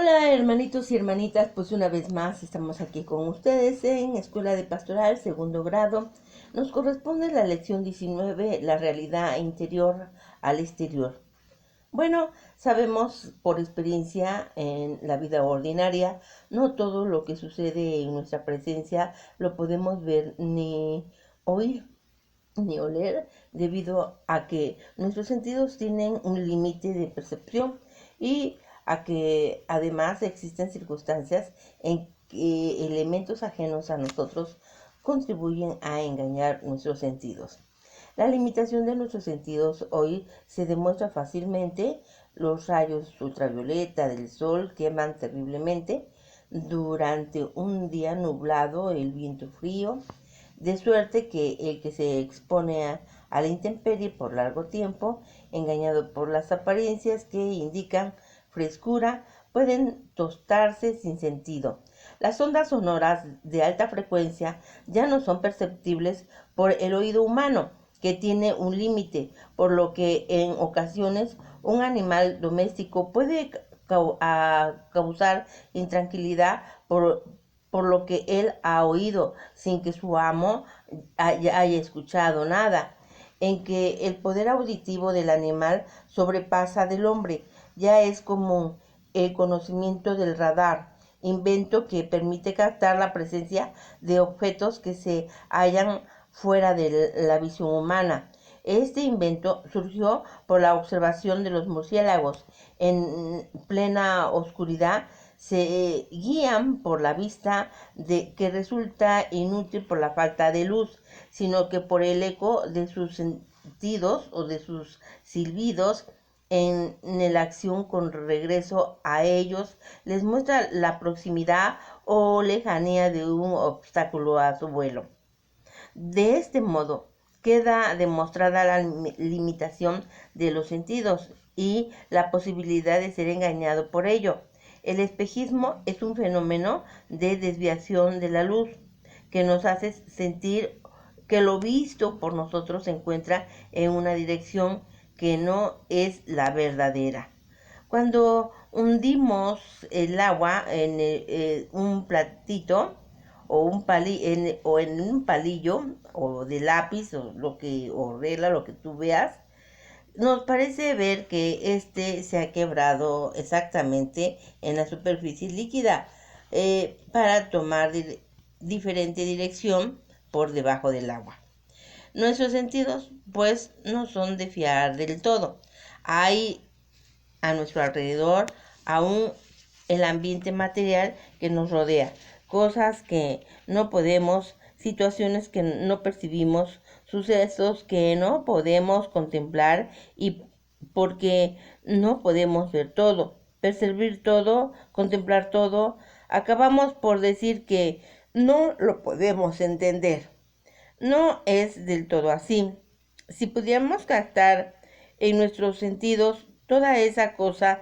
Hola hermanitos y hermanitas, pues una vez más estamos aquí con ustedes en Escuela de Pastoral, segundo grado. Nos corresponde la lección 19, la realidad interior al exterior. Bueno, sabemos por experiencia en la vida ordinaria, no todo lo que sucede en nuestra presencia lo podemos ver ni oír ni oler debido a que nuestros sentidos tienen un límite de percepción y a que además existen circunstancias en que elementos ajenos a nosotros contribuyen a engañar nuestros sentidos. La limitación de nuestros sentidos hoy se demuestra fácilmente. Los rayos ultravioleta del sol queman terriblemente. Durante un día nublado, el viento frío, de suerte que el que se expone a la intemperie por largo tiempo, engañado por las apariencias que indican frescura, pueden tostarse sin sentido. Las ondas sonoras de alta frecuencia ya no son perceptibles por el oído humano, que tiene un límite, por lo que en ocasiones un animal doméstico puede causar intranquilidad por lo que él ha oído, sin que su amo haya escuchado nada, en que el poder auditivo del animal sobrepasa del hombre. Ya es común el conocimiento del radar, invento que permite captar la presencia de objetos que se hallan fuera de la visión humana. Este invento surgió por la observación de los murciélagos. En plena oscuridad se guían por la vista que resulta inútil por la falta de luz, sino que por el eco de sus sentidos o de sus silbidos en la acción con regreso a ellos les muestra la proximidad o lejanía de un obstáculo a su vuelo. De este modo, queda demostrada la limitación de los sentidos y la posibilidad de ser engañado por ello. El espejismo es un fenómeno de desviación de la luz que nos hace sentir que lo visto por nosotros se encuentra en una dirección que no es la verdadera. Cuando hundimos el agua en un platito o en un palillo o de lápiz o regla, lo que tú veas, nos parece ver que este se ha quebrado exactamente en la superficie líquida para tomar diferente dirección por debajo del agua. Nuestros sentidos pues no son de fiar del todo. Hay a nuestro alrededor aún el ambiente material que nos rodea, cosas que no podemos, situaciones que no percibimos, sucesos que no podemos contemplar y porque no podemos ver todo, percibir todo, contemplar todo, acabamos por decir que no lo podemos entender. No es del todo así. Si pudiéramos captar en nuestros sentidos toda esa cosa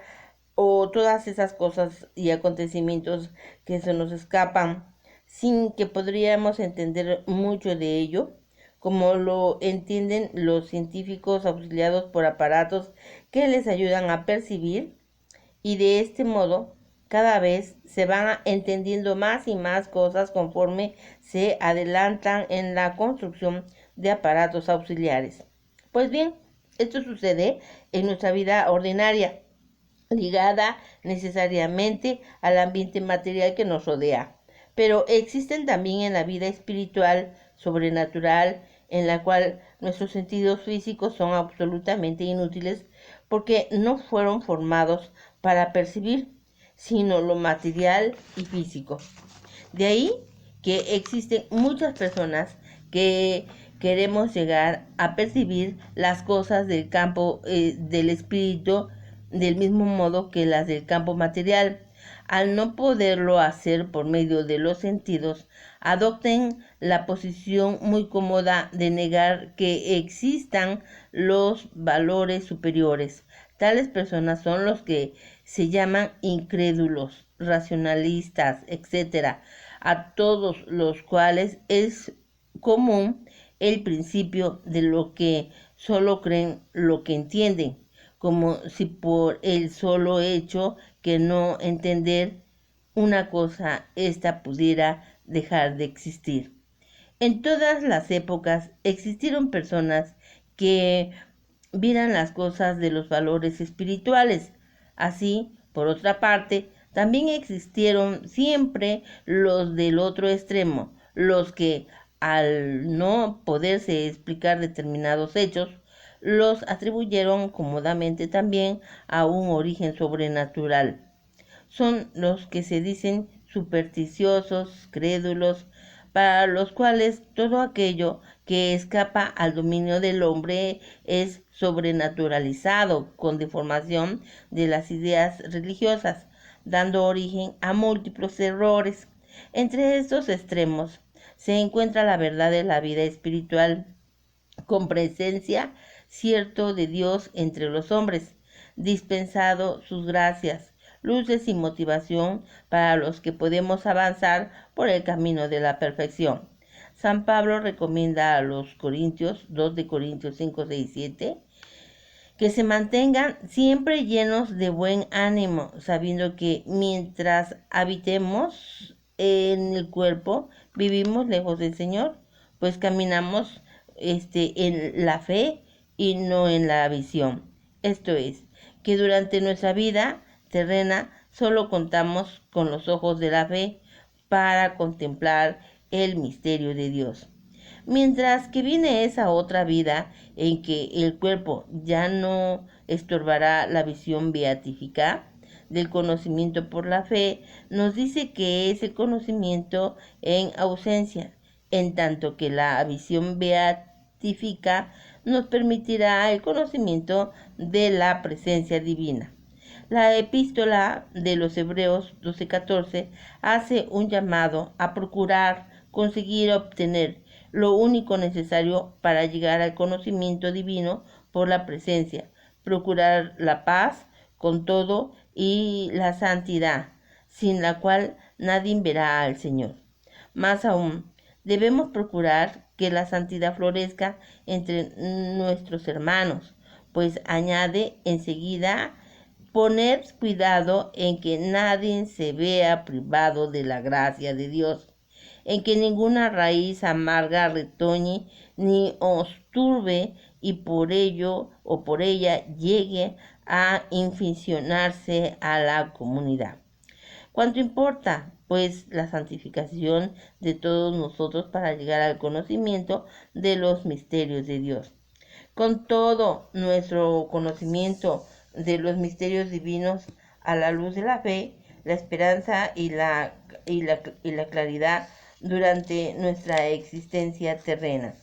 o todas esas cosas y acontecimientos que se nos escapan sin que podríamos entender mucho de ello, como lo entienden los científicos auxiliados por aparatos que les ayudan a percibir, y de este modo cada vez se van entendiendo más y más cosas conforme se adelantan en la construcción de aparatos auxiliares. Pues bien, esto sucede en nuestra vida ordinaria, ligada necesariamente al ambiente material que nos rodea. Pero existen también en la vida espiritual, sobrenatural, en la cual nuestros sentidos físicos son absolutamente inútiles porque no fueron formados para percibir, sino lo material y físico. De ahí que existen muchas personas que queremos llegar a percibir las cosas del campo del espíritu del mismo modo que las del campo material. Al no poderlo hacer por medio de los sentidos, adopten la posición muy cómoda de negar que existan los valores superiores. Tales personas son los que se llaman incrédulos, racionalistas, etcétera, a todos los cuales es común el principio de lo que solo creen lo que entienden, como si por el solo hecho que no entender una cosa, ésta pudiera dejar de existir. En todas las épocas existieron personas que vieran las cosas de los valores espirituales. Así, por otra parte, también existieron siempre los del otro extremo, los que, al no poderse explicar determinados hechos, los atribuyeron cómodamente también a un origen sobrenatural. Son los que se dicen supersticiosos, crédulos, para los cuales todo aquello que escapa al dominio del hombre es sobrenaturalizado, con deformación de las ideas religiosas, dando origen a múltiples errores. Entre estos extremos se encuentra la verdad de la vida espiritual, con presencia cierto de Dios entre los hombres, dispensado sus gracias, luces y motivación para los que podemos avanzar por el camino de la perfección. San Pablo recomienda a los Corintios, 2 de Corintios 5, 6, 7, que se mantengan siempre llenos de buen ánimo, sabiendo que mientras habitemos en el cuerpo, vivimos lejos del Señor, pues caminamos en la fe y no en la visión. Esto es, que durante nuestra vida terrena solo contamos con los ojos de la fe para contemplar el misterio de Dios. Mientras que viene esa otra vida en que el cuerpo ya no estorbará la visión beatífica del conocimiento por la fe, nos dice que es el conocimiento en ausencia, en tanto que la visión beatífica nos permitirá el conocimiento de la presencia divina. La epístola de los Hebreos 12:14 hace un llamado a procurar conseguir obtener lo único necesario para llegar al conocimiento divino por la presencia, procurar la paz con todo y la santidad, sin la cual nadie verá al Señor. Más aún, debemos procurar que la santidad florezca entre nuestros hermanos, pues añade enseguida poner cuidado en que nadie se vea privado de la gracia de Dios, en que ninguna raíz amarga retoñe ni os turbe y por ello o por ella llegue a inficionarse a la comunidad. ¿Cuánto importa, pues, la santificación de todos nosotros para llegar al conocimiento de los misterios de Dios? Con todo nuestro conocimiento de los misterios divinos a la luz de la fe, la esperanza y la claridad durante nuestra existencia terrena.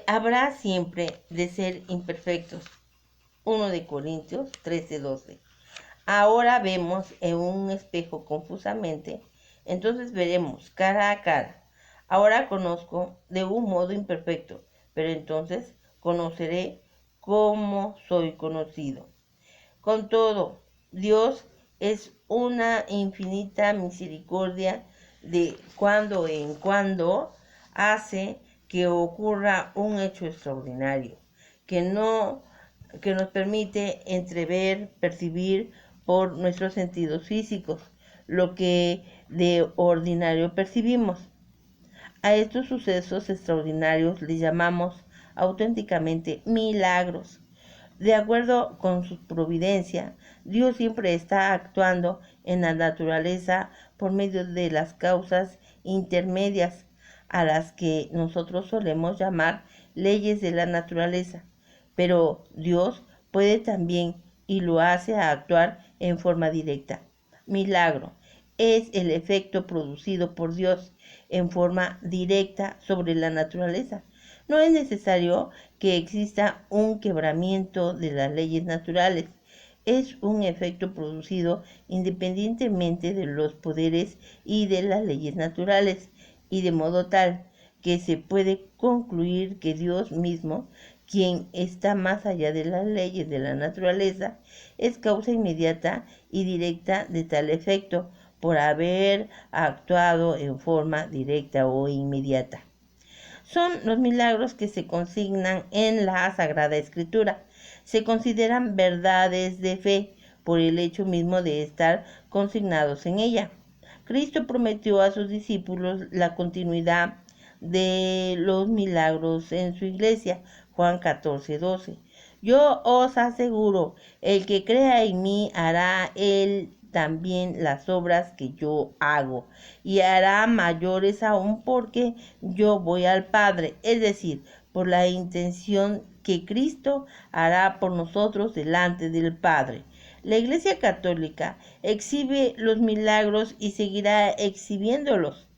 Habrá siempre de ser imperfectos. 1 de Corintios 13:12. Ahora vemos en un espejo confusamente, entonces veremos cara a cara. Ahora conozco de un modo imperfecto, pero entonces conoceré como soy conocido. Con todo, Dios es una infinita misericordia de cuando en cuando hace que ocurra un hecho extraordinario, que nos permite entrever, percibir por nuestros sentidos físicos lo que de ordinario percibimos. A estos sucesos extraordinarios les llamamos auténticamente milagros. De acuerdo con su providencia, Dios siempre está actuando en la naturaleza por medio de las causas intermedias a las que nosotros solemos llamar leyes de la naturaleza. Pero Dios puede también y lo hace actuar en forma directa. Milagro es el efecto producido por Dios en forma directa sobre la naturaleza. No es necesario que exista un quebramiento de las leyes naturales. Es un efecto producido independientemente de los poderes y de las leyes naturales, y de modo tal que se puede concluir que Dios mismo, quien está más allá de las leyes de la naturaleza, es causa inmediata y directa de tal efecto, por haber actuado en forma directa o inmediata. Son los milagros que se consignan en la Sagrada Escritura. se consideran verdades de fe por el hecho mismo de estar consignados en ella. Cristo prometió a sus discípulos la continuidad de los milagros en su iglesia. Juan 14:12. Yo os aseguro, el que crea en mí hará él también las obras que yo hago, y hará mayores aún, porque yo voy al Padre, es decir, por la intención que Cristo hará por nosotros delante del Padre. La Iglesia Católica exhibe los milagros y seguirá exhibiéndolos.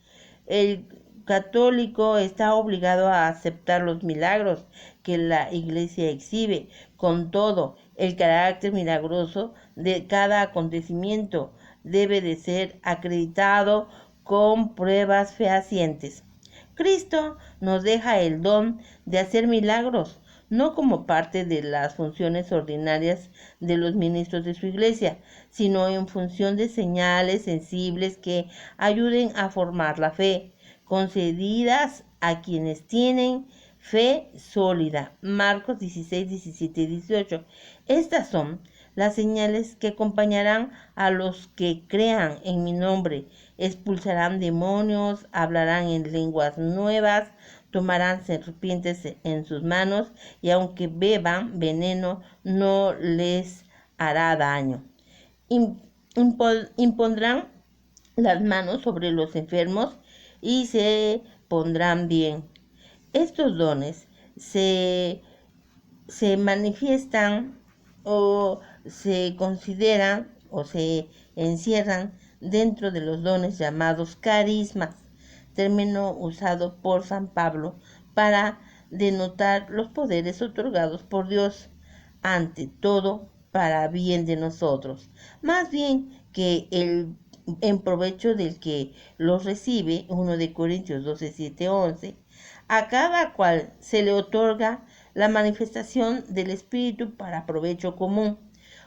El católico está obligado a aceptar los milagros que la Iglesia exhibe. Con todo, el carácter milagroso de cada acontecimiento debe de ser acreditado con pruebas fehacientes. Cristo nos deja el don de hacer milagros, no como parte de las funciones ordinarias de los ministros de su iglesia, sino en función de señales sensibles que ayuden a formar la fe, concedidas a quienes tienen fe sólida. Marcos 16, 17 y 18. Estas son las señales que acompañarán a los que crean en mi nombre. Expulsarán demonios, hablarán en lenguas nuevas, tomarán serpientes en sus manos, y aunque beban veneno no les hará daño. Impondrán las manos sobre los enfermos y se pondrán bien. Estos dones se manifiestan o se consideran o se encierran dentro de los dones llamados carismas, término usado por San Pablo para denotar los poderes otorgados por Dios, ante todo para bien de nosotros, más bien que en provecho del que los recibe. 1 de Corintios 12, 7, 11. A cada cual se le otorga la manifestación del Espíritu para provecho común,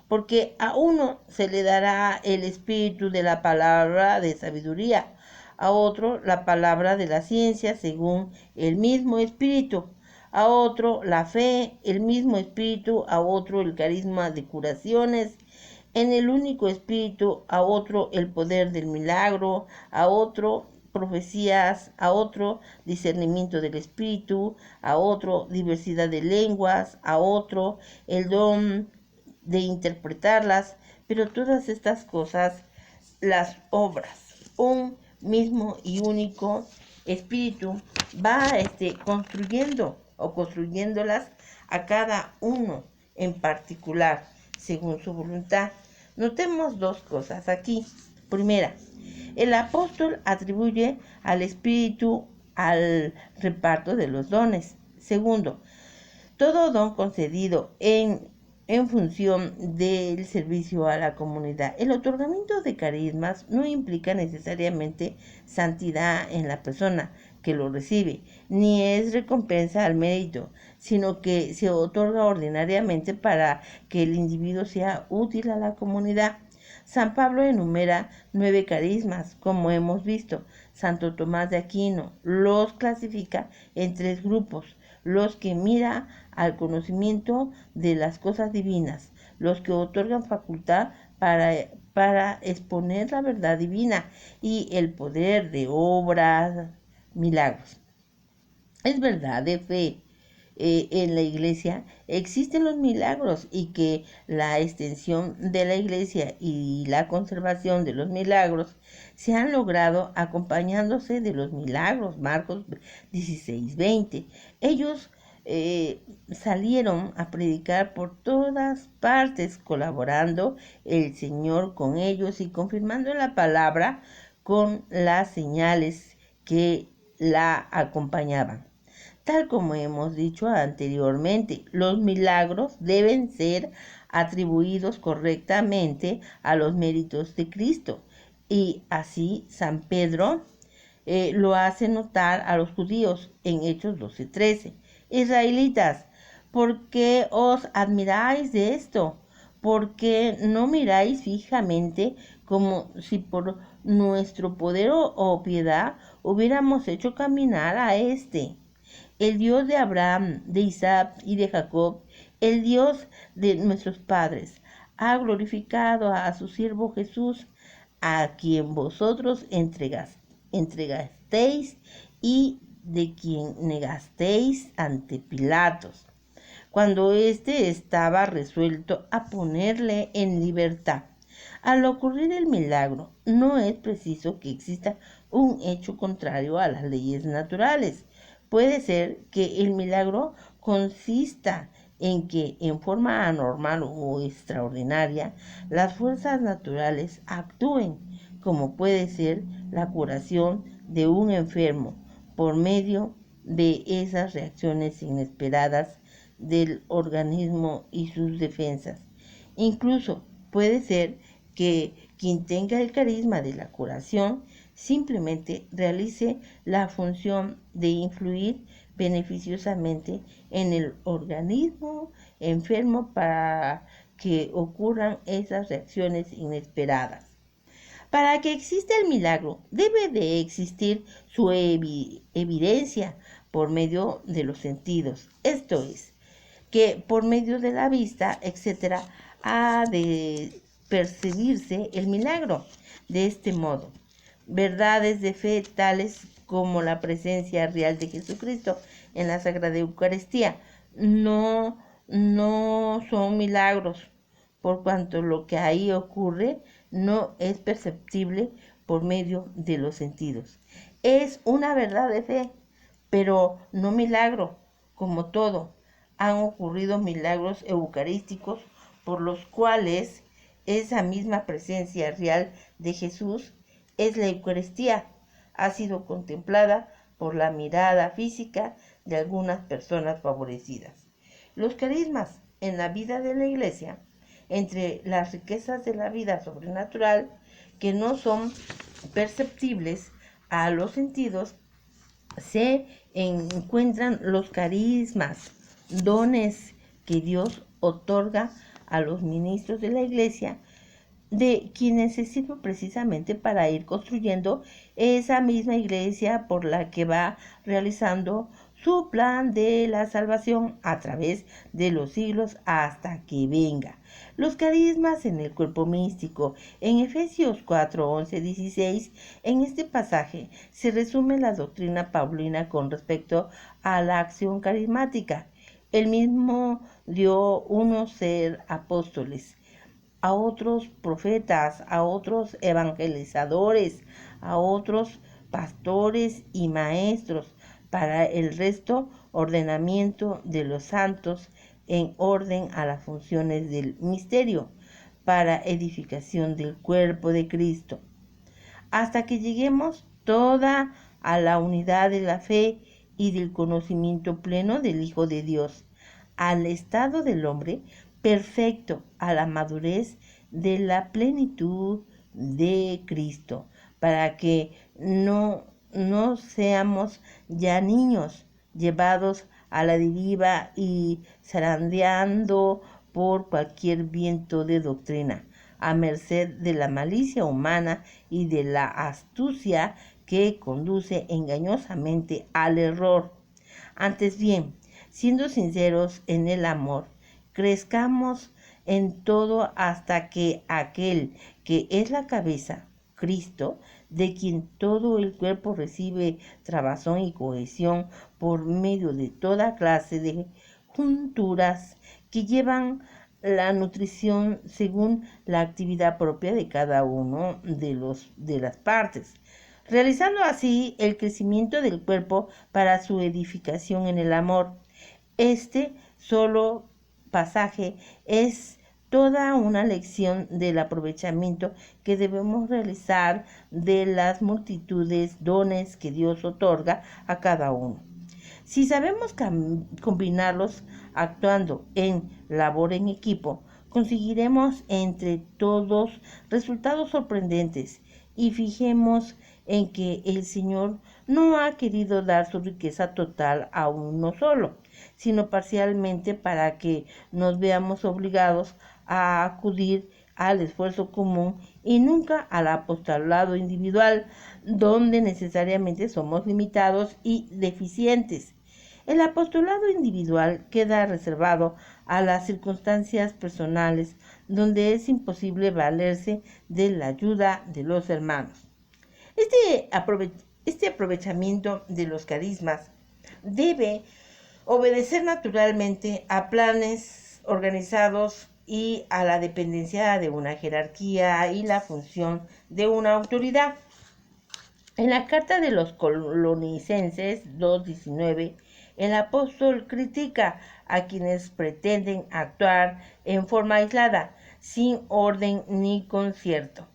porque a uno se le dará el espíritu de la palabra de sabiduría, a otro la palabra de la ciencia según el mismo espíritu, a otro la fe, el mismo espíritu, a otro el carisma de curaciones, en el único espíritu, a otro el poder del milagro, a otro profecías, a otro discernimiento del espíritu, a otro diversidad de lenguas, a otro el don de interpretarlas, pero todas estas cosas las obras un mismo y único espíritu va construyéndolas a cada uno en particular según su voluntad. Notemos dos cosas aquí. Primera, el apóstol atribuye al espíritu al reparto de los dones. Segundo, todo don concedido en función del servicio a la comunidad. El otorgamiento de carismas no implica necesariamente santidad en la persona que lo recibe, ni es recompensa al mérito, sino que se otorga ordinariamente para que el individuo sea útil a la comunidad. San Pablo enumera 9 carismas, como hemos visto. Santo Tomás de Aquino los clasifica en 3 grupos: los que mira al conocimiento de las cosas divinas, los que otorgan facultad para exponer la verdad divina, y el poder de obras, milagros. Es verdad de fe en la iglesia existen los milagros, y que la extensión de la iglesia y la conservación de los milagros se han logrado acompañándose de los milagros. Marcos 16, 20. Ellos salieron a predicar por todas partes, colaborando el Señor con ellos y confirmando la palabra con las señales que la acompañaban. Tal como hemos dicho anteriormente, los milagros deben ser atribuidos correctamente a los méritos de Cristo, y así San Pedro lo hace notar a los judíos en Hechos 12:13. Israelitas, ¿por qué os admiráis de esto? ¿Por qué no miráis fijamente como si por nuestro poder o piedad hubiéramos hecho caminar a el Dios de Abraham, de Isaac y de Jacob, El Dios de nuestros padres ha glorificado a su siervo Jesús, a quien vosotros entregasteis y de quien negasteis ante Pilatos, cuando éste estaba resuelto a ponerle en libertad. Al ocurrir el milagro, no es preciso que exista un hecho contrario a las leyes naturales. Puede ser que el milagro consista en que, en forma anormal o extraordinaria, las fuerzas naturales actúen, como puede ser la curación de un enfermo por medio de esas reacciones inesperadas del organismo y sus defensas. Incluso puede ser que quien tenga el carisma de la curación simplemente realice la función de influir beneficiosamente en el organismo enfermo para que ocurran esas reacciones inesperadas. Para que exista el milagro, debe de existir su evidencia por medio de los sentidos, esto es, que por medio de la vista, etc., ha de percibirse el milagro. De este modo, verdades de fe tales como la presencia real de Jesucristo en la Sagrada Eucaristía no son milagros, por cuanto lo que ahí ocurre no es perceptible por medio de los sentidos. Es una verdad de fe, pero no milagro. Como todo, han ocurrido milagros eucarísticos por los cuales esa misma presencia real de Jesús es la Eucaristía. Ha sido contemplada por la mirada física de algunas personas favorecidas. Los carismas en la vida de la Iglesia, entre las riquezas de la vida sobrenatural que no son perceptibles a los sentidos, se encuentran los carismas, dones que Dios otorga a los ministros de la Iglesia, de quienes se sirve precisamente para ir construyendo esa misma iglesia por la que va realizando su plan de la salvación a través de los siglos hasta que venga. Los carismas en el cuerpo místico. En Efesios 4, 11, 16, en este pasaje se resume la doctrina paulina con respecto a la acción carismática. Él mismo dio unos ser apóstoles, a otros profetas, a otros evangelizadores, a otros pastores y maestros, para el resto ordenamiento de los santos en orden a las funciones del misterio, para edificación del cuerpo de Cristo, hasta que lleguemos toda a la unidad de la fe y del conocimiento pleno del Hijo de Dios, al estado del hombre perfecto, a la madurez de la plenitud de Cristo, para que no seamos ya niños llevados a la deriva y zarandeando por cualquier viento de doctrina, a merced de la malicia humana y de la astucia que conduce engañosamente al error. Antes bien, siendo sinceros en el amor, crezcamos en todo hasta que aquel que es la cabeza, Cristo, de quien todo el cuerpo recibe trabazón y cohesión por medio de toda clase de junturas que llevan la nutrición según la actividad propia de cada uno de las partes, realizando así el crecimiento del cuerpo para su edificación en el amor. Este solo pasaje es toda una lección del aprovechamiento que debemos realizar de las multitudes dones que Dios otorga a cada uno. Si sabemos combinarlos actuando en labor en equipo, conseguiremos entre todos resultados sorprendentes, y fijemos en que el Señor no ha querido dar su riqueza total a uno solo, sino parcialmente, para que nos veamos obligados a acudir al esfuerzo común y nunca al apostolado individual, donde necesariamente somos limitados y deficientes. El apostolado individual queda reservado a las circunstancias personales donde es imposible valerse de la ayuda de los hermanos. Este aprovechamiento de los carismas debe obedecer naturalmente a planes organizados y a la dependencia de una jerarquía y la función de una autoridad. En la carta de los Colonicenses 2:19, el apóstol critica a quienes pretenden actuar en forma aislada, sin orden ni concierto,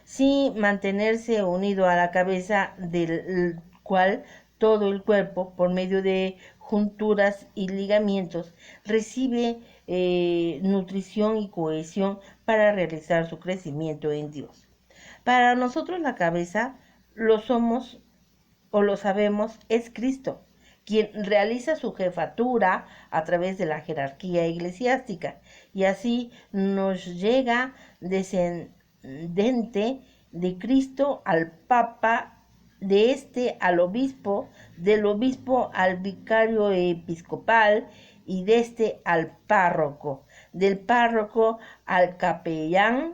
sin mantenerse unido a la cabeza, del cual todo el cuerpo, por medio de junturas y ligamentos, recibe nutrición y cohesión para realizar su crecimiento en Dios. Para nosotros la cabeza, lo somos o lo sabemos, es Cristo, quien realiza su jefatura a través de la jerarquía eclesiástica, y así nos llega descendente de Cristo al Papa, de este al obispo, del obispo al vicario episcopal, y de este al párroco, del párroco al capellán,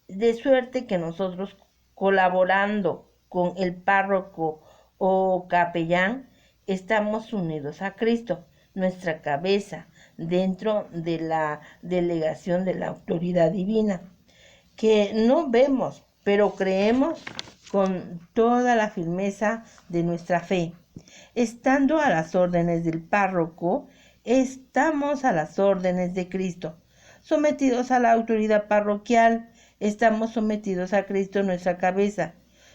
de suerte que nosotros, colaborando con el párroco o capellán, estamos unidos a Cristo, nuestra cabeza, dentro de la delegación de la autoridad divina, que no vemos, pero creemos con toda la firmeza de nuestra fe. Estando a las órdenes del párroco, estamos a las órdenes de Cristo. Sometidos a la autoridad parroquial, estamos sometidos a Cristo, nuestra cabeza.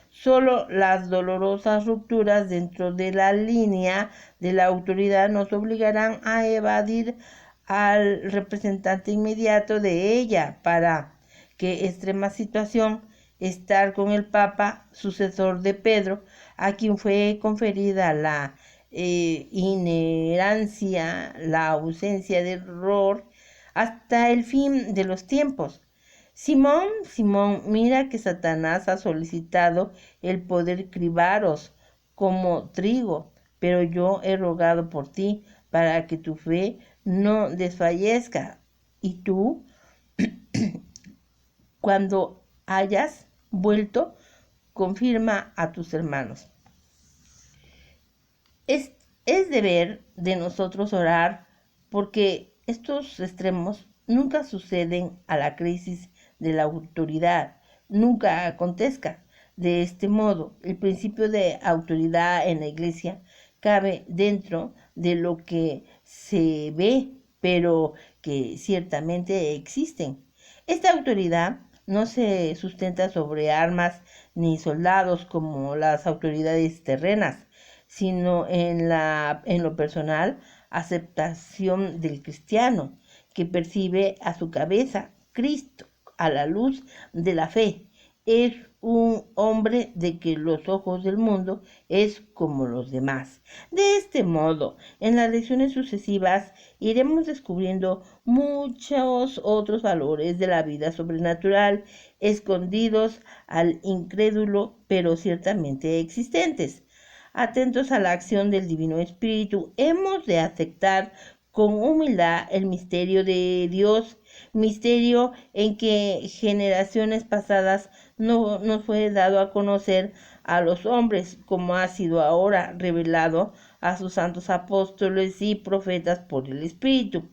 Solo las dolorosas rupturas dentro de la línea de la autoridad nos obligarán a evadir al representante inmediato de ella. Para que extrema situación, estar con el Papa, sucesor de Pedro, a quien fue conferida la inherancia, la ausencia de error, hasta el fin de los tiempos. Simón, mira que Satanás ha solicitado el poder cribaros como trigo, pero yo he rogado por ti para que tu fe no desfallezca. Y tú, cuando hayas vuelto, confirma a tus hermanos. Es deber de nosotros orar porque estos extremos nunca suceden a la crisis de la autoridad, nunca acontezca. De este modo, el principio de autoridad en la Iglesia cabe dentro de lo que se ve, pero que ciertamente existen. Esta autoridad no se sustenta sobre armas ni soldados como las autoridades terrenas, sino en lo personal, aceptación del cristiano, que percibe a su cabeza, Cristo, a la luz de la fe. Es un hombre de que los ojos del mundo es como los demás. De este modo, en las lecciones sucesivas iremos descubriendo muchos otros valores de la vida sobrenatural, escondidos al incrédulo, pero ciertamente existentes. Atentos a la acción del Divino Espíritu, hemos de aceptar con humildad el misterio de Dios, misterio en que generaciones pasadas no nos fue dado a conocer a los hombres, como ha sido ahora revelado a sus santos apóstoles y profetas por el Espíritu,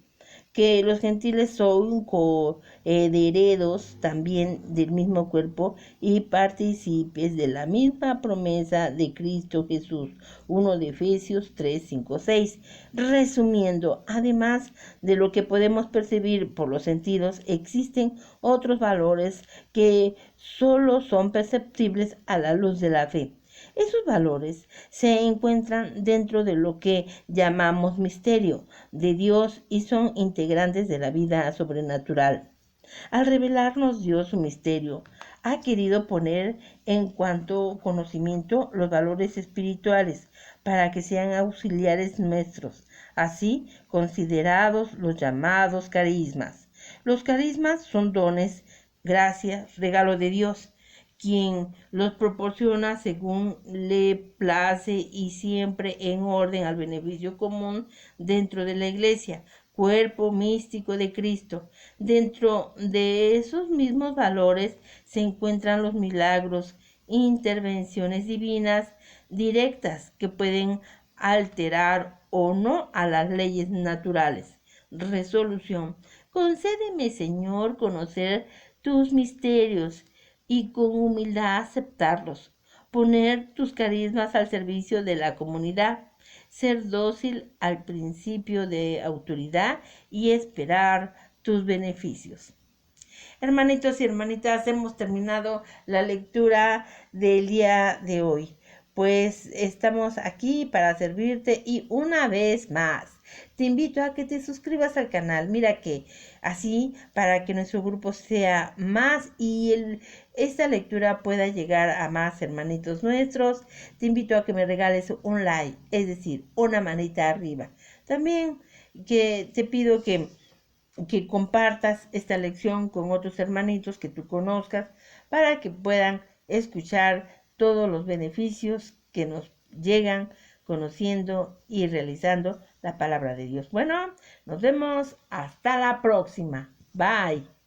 que los gentiles son coherederos también del mismo cuerpo y partícipes de la misma promesa de Cristo Jesús. 1 de Efesios 3, 5, 6. Resumiendo, además de lo que podemos percibir por los sentidos, existen otros valores que solo son perceptibles a la luz de la fe. Esos valores se encuentran dentro de lo que llamamos misterio de Dios y son integrantes de la vida sobrenatural. Al revelarnos Dios su misterio, ha querido poner en cuanto conocimiento los valores espirituales para que sean auxiliares nuestros, así considerados los llamados carismas. Los carismas son dones, gracias, regalo de Dios, quien los proporciona según le place y siempre en orden al beneficio común dentro de la Iglesia, cuerpo místico de Cristo. Dentro de esos mismos valores se encuentran los milagros, intervenciones divinas directas que pueden alterar o no a las leyes naturales. Resolución. Concédeme, Señor, conocer tus misterios y con humildad aceptarlos. Poner tus carismas al servicio de la comunidad. Ser dócil al principio de autoridad y esperar tus beneficios. Hermanitos y hermanitas, hemos terminado la lectura del día de hoy. Pues estamos aquí para servirte y una vez más te invito a que te suscribas al canal. Mira que así para que nuestro grupo sea más y esta lectura pueda llegar a más hermanitos nuestros. Te invito a que me regales un like, es decir, una manita arriba. También que te pido que compartas esta lección con otros hermanitos que tú conozcas para que puedan escuchar todos los beneficios que nos llegan conociendo y realizando la palabra de Dios. Bueno, nos vemos hasta la próxima. Bye.